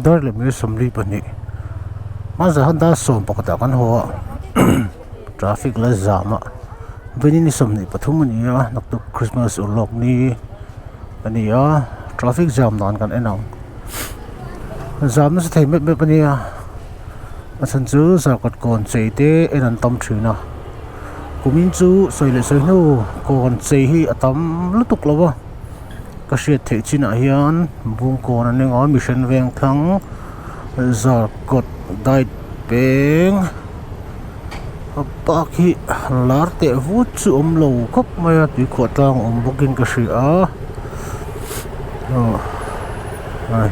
dar le me somli pani ma za han da som pakata kan ho traffic la zama veni ni somni pathum ni ya naktu Christmas ulok ni ani ya traffic jam dan kan enang jam na thei me pani ya asan chu sarkat kon cheite enan tam thina kumin chu soile soinu kon chei hi atam lutuk lawa ka hriat thei china hian bung kon aninga mission veng thang zarkot dait peng baki larte vu chu omlo khop maya ti khotang om bokin ka hri a ai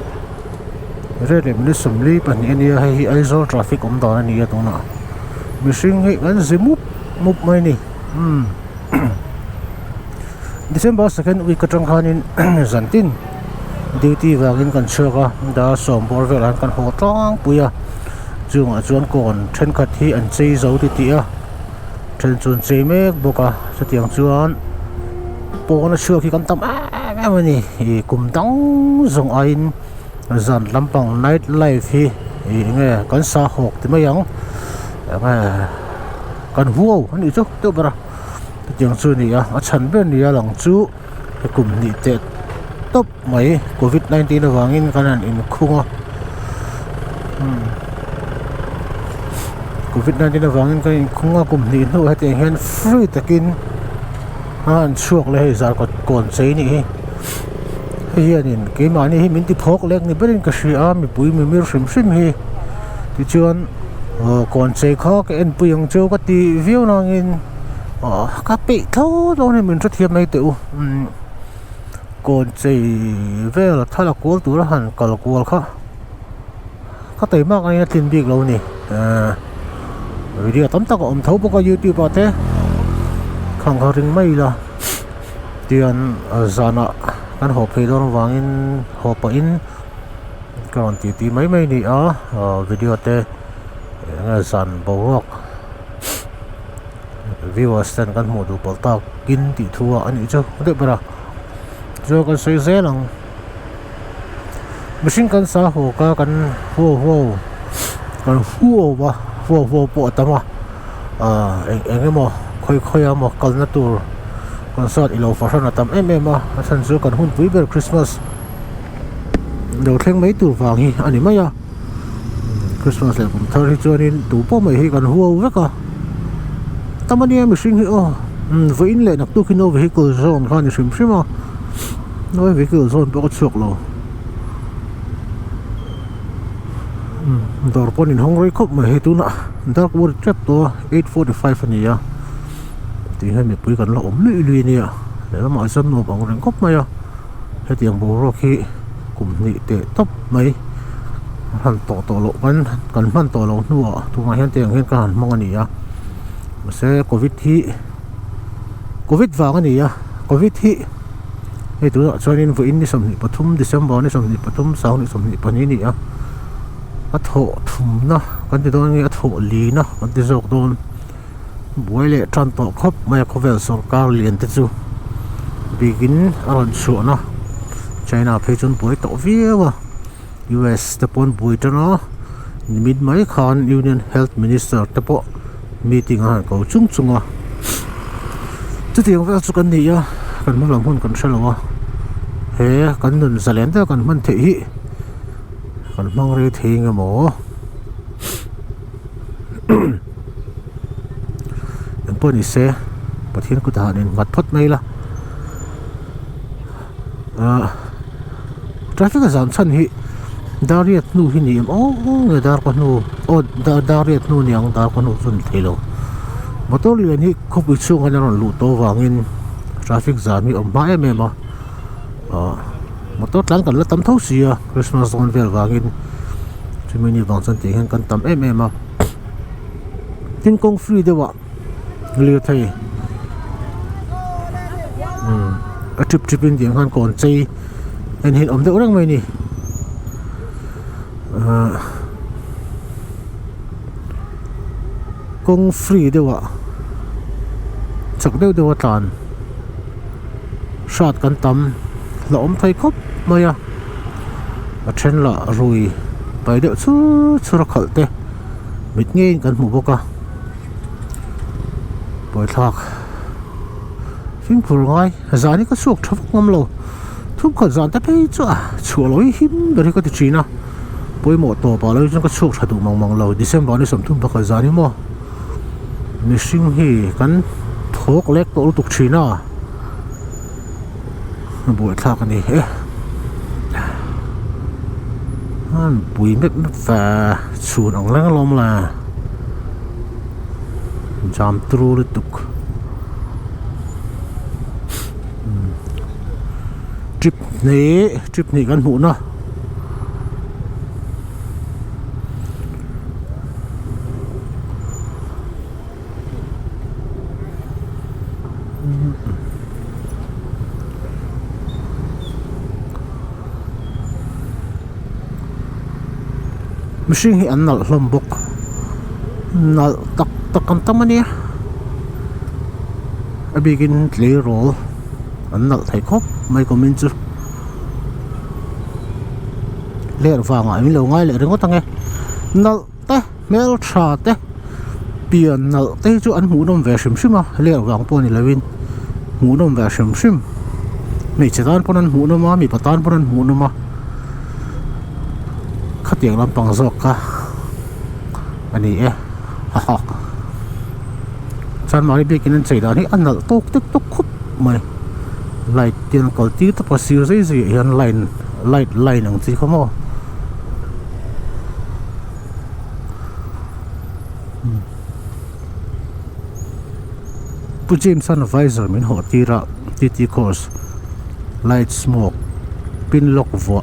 rele mi somli pani ania hi aizol traffic om da ni atuna mishing hi kan zimup mup mai ni December 2nd week katang khanin zantin duty wagin kan chaka da sombor velan kan hotang puya chung a chuan kon then khat hi an chei zo ti ti a then chun chei mek boka satiang chuan pona shu ki kan tam mani kum dang zong ain zan lampang night life hi nge kan sa hok ti mayang kan huo ani chu to bara tiang chu ni a chan ben ni a lang chu kum ni te top mai covid 19 awangin kanan in khunga covid 19 awangin kan in khunga kum ni no hate hen free takin an chuak le zar ko kon chei ni hianin ke mani hi min ti phok lek ni berin ka hri a mi pui mi mir hrim hrim hi ti chuan kon chei kha ka en puyang chu ka ti view nangin ka pe tho lo ni min thiam nei te u kon chei vel thala kol tur han kal kol kha ka tei mak ani tin bik lo ni video tam tak om thau boka YouTube ate khang ring mai la tian zana kan ho phei don wangin ho pa in kan ti mai ni a video te zan borok viewers ten kan mu du palta kin ti thua ani chu de bara jo kan sei zelang machine kan sa ho ka kan kan huo wa po tama engemo khoi amo kalna tur concert ilo fashion atam ma asan chu kan hun pui ber Christmas do thleng mai tur wang hi ani maya Christmas le kum thari chuanin tu po mai hi kan huo veka tamani machine hi voin le nak tu kino vehicle zone khan shim shima noi vehicle zone po chok lo dor ponin hongrai khop ma he tuna dark wood trap to 845 ania ti ha me pui kan lo om lui ni a le ma sam no bang reng khop ma ya he tiang bo ro khi kum ni te top mai han to lo kan man to lo nu tu ma hian tiang hian kan mong ani a ma se covid wang ani a covid hi he tu chuanin vo in ni som ni pathum December ni som ni pathum sau ni som ni pani ni a atho thum na kan ti don ngi atho li na kan ti jok don boile tran to khop mai khovel sarkar lian te chu begin aron chu na China phe chun boi to viwa US te pon boi ta na nimit mai khan Union Health Minister te po meeting han ko chunga chu tiang vel chu kan ni ya kan ma lam hun kan thalawa he kan nun zalen ta kan man the hi kan mang re thing mo en poni se pathin ku ta nin mat phot mai la traffic jam chan hi dariat nu hi ni nge dar ko nu dariat nu niang dar ko nu chun thelo motor lian hi khopi chu kan ron lu to wangin traffic jam hi ma motor tlang kan la tam thau sia Christmas zone vel wangin chimini wang chan ti hen kan tam ma tin kong free dewa liu thai a trip in diang han kon chei en hin om de orang mai ni kong free dewa chak dewa tan shot kan tam la om thai khop maya a then la rui bài điệu chú chú ra khẩn tê mít nghe cần mù bốc à bồi thạc phim phù ngay giá này có suộc thấp ngâm lâu thúc còn giá tép ấy chú à chùa lối hiếm đời có thể chỉ na bồi một tổ bảo lấy cho có suộc thật đủ mong lâu December này sớm thun bạc giá này mà mình sinh hi cần thuốc lek tổ tục chỉ na bồi thạc này anh bùi mít và chuồn ông lăng lom là jam tru le tuk trip này kan hmu na machine hi an nal hlom bok nal tak kan tamania a begin play role an nal thai khop mai ko min chu ler wanga mi lo ngai le ringo tange nal te mel tha te pian nal te chu an hmu nom ve shim shima ler wang poni lawin hmu nom ve shim shim mi chetan pon an hmu noma mi patan pon an hmu noma khatiang lam pang zok ka ani ha chan mari bekin an cheida ni an nal tok tek tok khup mai light tian kal ti ta pasir zai zai hian line ang chi khamo pu James Sun advisor min ho tira TT course light smoke pin lock vo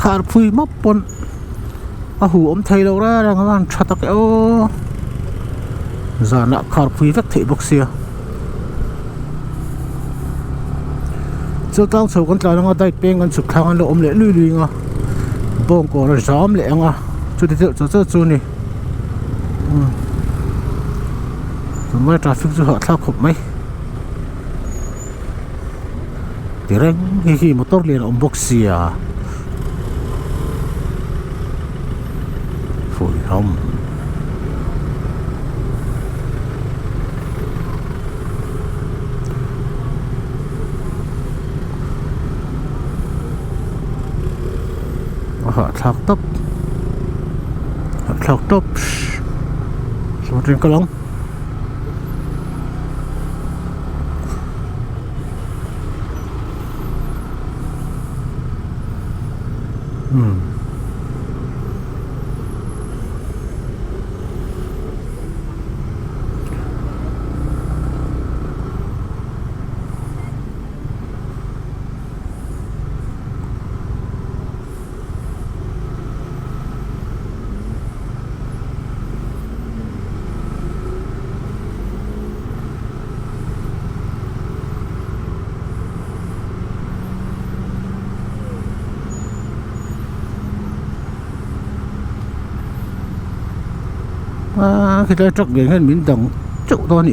khar phui map pon a hu om thei lo ra rang an thatak o zana khar phui vek thei bok sia chu tang chho kan tla nga dai peng an chuk thang an lo om le lui nga bong ko ra jam le nga chu ti chu ni mai traffic chu ha thla khop mai tireng hi motor len om bok sia phôi hông họ thạc tốc xuống trên cái lông khi ta trắc biển hơn miếng đồng chỗ to nhỉ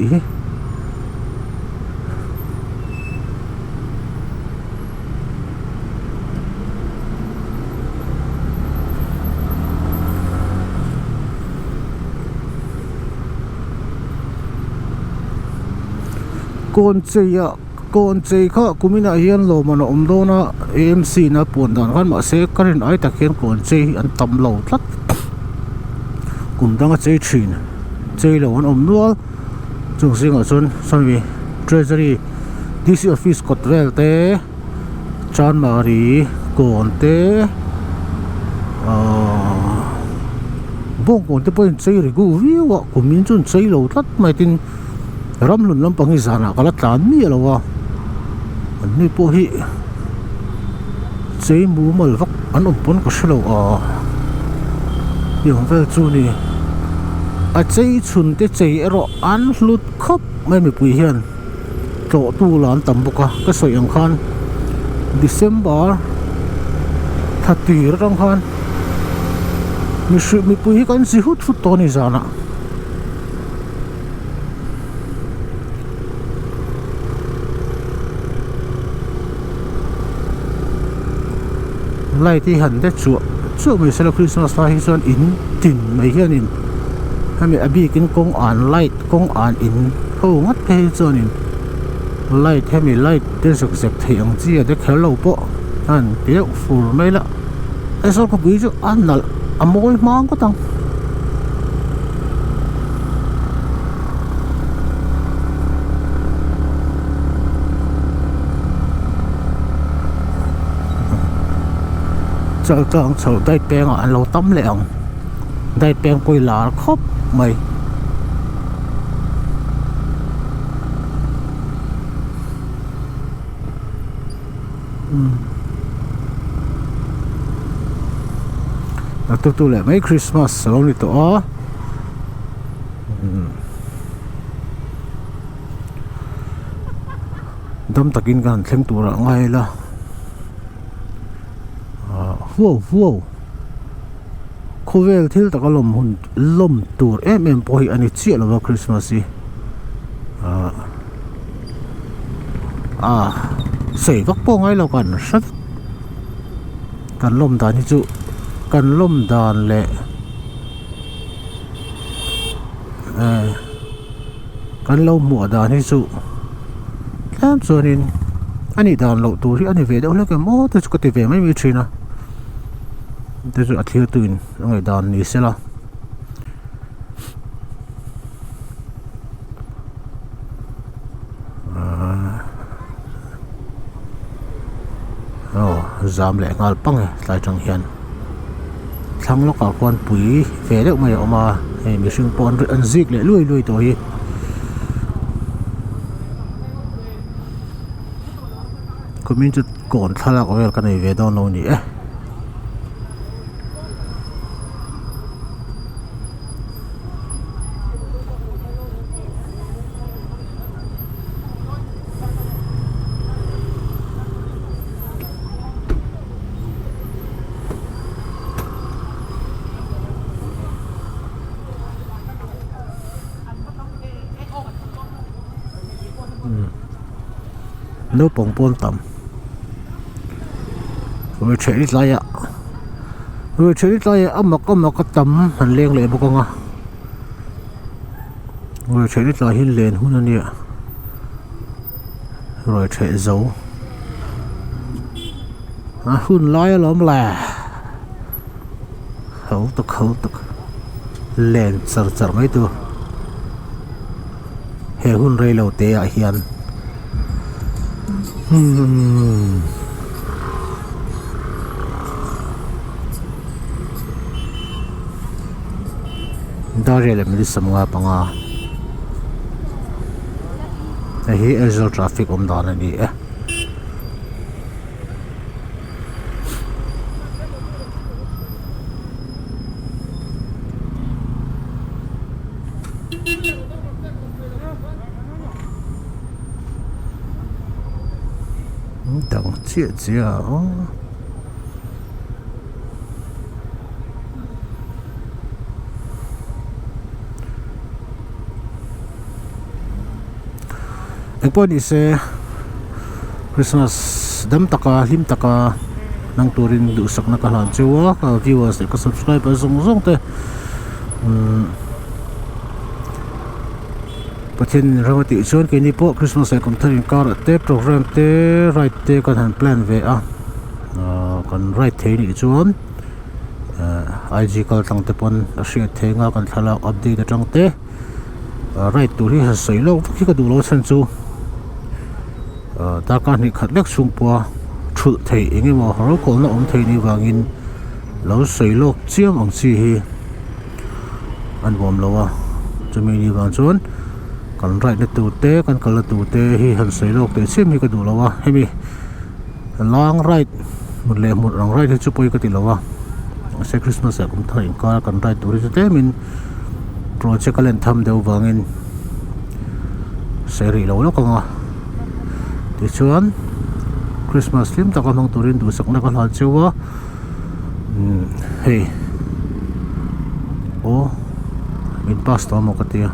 con chơi khác kumina hiền lo mà nó do na AMC na buồn đàn con mà sẽ cái này ai ta khiến con chơi ăn tầm lâu lắm cũng đang chơi chuyền chơi là ông nuôi chúng sinh ở trên sorry treasury DC office Cotwell te John Mary còn te bông còn te point chơi rồi gu view của mình chun chơi lâu lắm mai tin ram lun lam pang izana kala tan mi lawa ani po hi chơi mu mal vak an pon ko shlo yung vel chu ni a chơi chun te chơi ero an lut khop mai mi pui hian to tu lan tam boka ka soi ang khan December thati rang khan mi pui kan si hut fut to ni zana lai ti han te chu chu mai sela Christmas la hi chuan in tin mai hianin hemi abi kin kong an light kong an in ho ngat pe chuan in light hemi light te suk sek thei ang chi de khelo po an te fur mai la esol ko bi chu an nal amoi mang ko tang chợ chợ chợ đây bèn ở lâu tắm lẹng đây bèn quay lá khóc mày tu lại mấy Christmas lâu đi tổ đâm takin gan thêm tu ra ngay là wow khovel thil taka lom tur em poi ani chi lo Christmas hi sei vak po ngai lo kan sat kan lom dan hi chu kan lom dan le kan lo mu dan hi chu lam chuanin ani dan lo tur hi ani ve deuh hlek mo te chu ka ti ve mai mi thina te chu a thlir tuin angai dan ni sela zam le ngal pang lai tang hian thlang lo ka kwan pui ve deuh mai oma he mi hring pon an zik le lui to hi kumin chu kon thalak wel kan ei ve don lo ni no pong pon tam we cheri tlaya amak tam han leng le bokanga we cheri tla hin len hun ania roi che zo hun lai lom la khâu tuk len char mai tu he hun rei lo te a hian Dari le mili samanga panga hi azal traffic dana ni dang chia ang po ni se Christmas dam taka lim taka nang turin dusak na kalan chuwa ka viewers ka subscribers zong te pathin rawati chuan ke ni po Christmas ai kom tharin kar te program te right te kan han plan ve kan right the ni chuan IG kal tang te pon a hriat thenga kan thala update atang te right tu hi sei lo ki ka du lo chan chu ta kan ni khat lek sung po thu thei engi mo haro ko na om thei ni wangin lo sei lo chiam ang chi hi an bom lo wa chumi ni wang chuan kan right na tu te kan kala tu te hi han sei lo te sim hi ka du lo wa hemi long right mun le mun rang right chu poi ka ti lo wa se Christmas a kum thai ka kan right tu ri te min project kalen tham deu wangin seri lo ka nga ti chuan Christmas lim ta kamang turin du sak na kan hal chuwa hey min pasta mo ka tia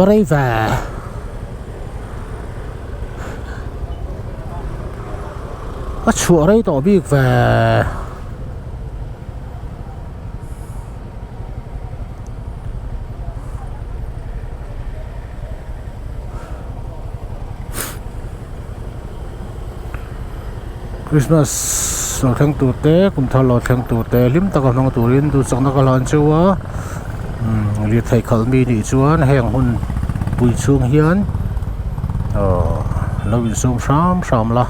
rei về chua rei tỏ biết về Christmas lo thang tu te kum thal lo thang tu te lim taka mang turin tu chakna ka lan chuwa li thai khal mi ni chuan heng hun pui chung hian lo in sum sam la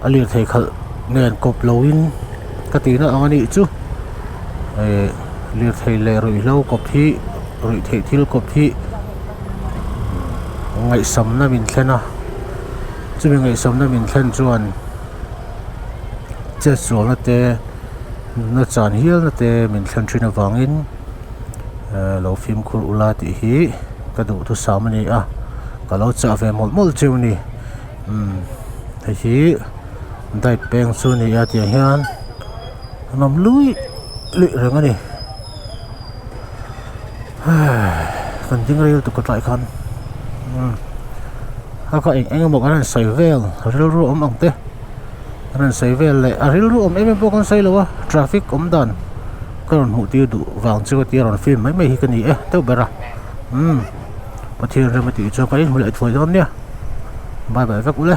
ali thai khal nen kop lo in ka ti na angani chu li thai le roi lo kop thi roi thei thil kop thi ngai sam na min thlena chu mi ngai sam na min thlen chuan che chol na te na chan hial na te min thlen thin awangin lo phim khur ula ti hi ka du tu samani a ka lo cha ve mol chu ni hi dai peng chu ni a ti hian nam lui li reng ani kan ding rel tu ko trai khan ka eng mo kan sai vel rel ru om ang te kan sai vel le rel ru om em bo kan sai lo wa traffic om dan kan hu ti du wang chu ti ron film mai hi kan ni te bera pathian ra ma ti cho ka in mu lai thoi don nia bye bye vak ule